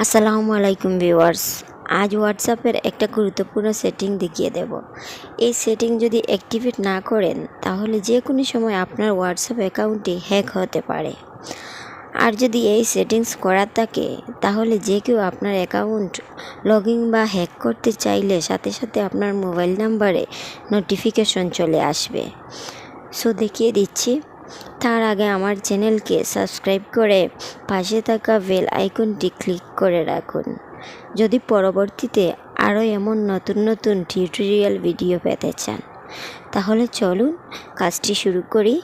আসসালামু আলাইকুম ভিউয়ার্স। আজ হোয়াটসঅ্যাপের একটা গুরুত্বপূর্ণ সেটিং দেখিয়ে দেব। এই সেটিং যদি অ্যাক্টিভেট না করেন তাহলে যে কোনো সময় আপনার হোয়াটসঅ্যাপ অ্যাকাউন্টটি হ্যাক হতে পারে। আর যদি এই সেটিংস করা থাকে তাহলে যে কেউ আপনার অ্যাকাউন্ট লগ ইন বা হ্যাক করতে চাইলে সাথে সাথে আপনার মোবাইল নাম্বারে নোটিফিকেশন চলে আসবে। সো দেখিয়ে দিচ্ছি। তার আগে আমার চ্যানেলকে সাবস্ক্রাইব করে পাশে থাকা বেল আইকনটি ক্লিক করে রাখুন যদি পরবর্তীতে আরও এমন নতুন নতুন টিউটোরিয়াল ভিডিও পেতে চান। তাহলে চলুন কাজটি শুরু করি।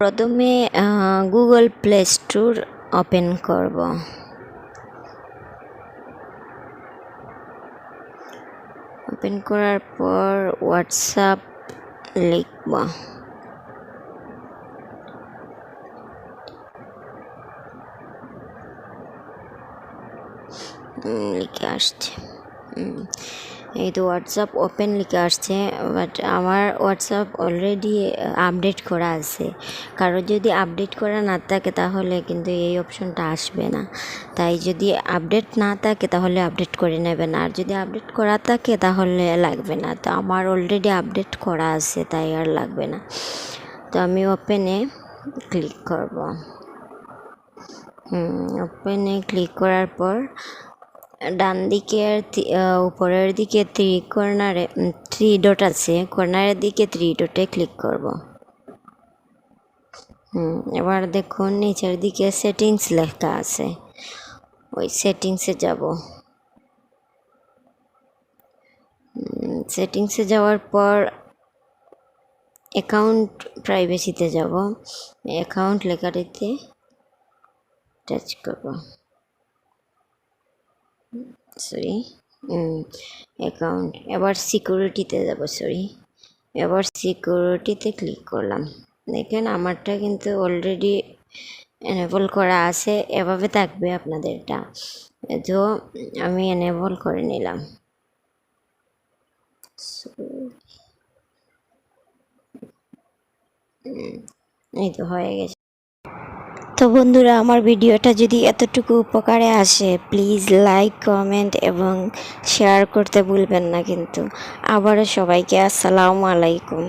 প্রথমে গুগল প্লে স্টোর ওপেন করব। ওপেন করার পর হোয়াটসঅ্যাপ লিখব। লিখে আসছে, এই তো হোয়াটসঅ্যাপ ওপেন লিখে আসছে, বাট আমার হোয়াটসঅ্যাপ অলরেডি আপডেট করা আছে। কারো যদি আপডেট করা না থাকে তাহলে কিন্তু এই অপশনটা আসবে না। তাই যদি আপডেট না থাকে তাহলে আপডেট করে নেবেন, আর যদি আপডেট করা থাকে তাহলে লাগবে না। তো আমার অলরেডি আপডেট করা আছে তাই আর লাগবে না। তো আমি ওপেনে ক্লিক করব। ওপেনে ক্লিক করার পর ডান দিকের উপরের দিকে থ্রি ডট আছে, কর্নারের দিকে থ্রি ডটে ক্লিক করব। এবার দেখুন নিচের দিকে সেটিংস লেখা আছে, ওই সেটিংসে যাব। সেটিংসে যাওয়ার পর অ্যাকাউন্ট প্রাইভেসিতে যাব। অ্যাকাউন্ট লেখাটিতে টাচ করব। অ্যাকাউন্ট, এবার সিকিউরিটিতে যাব। এবার সিকিউরিটিতে ক্লিক করলাম। দেখেন আমারটা কিন্তু অলরেডি এনেবল করা আছে, এভাবে থাকবে আপনাদেরটা। তো আমি এনেবল করে নিলাম। এই তো হয়ে গেছে। তো বন্ধুরা, আমার ভিডিওটা যদি এতটুকু উপকারে আসে প্লিজ লাইক, কমেন্ট এবং শেয়ার করতে ভুলবেন না কিন্তু। আবারও সবাইকে আসসালামু আলাইকুম।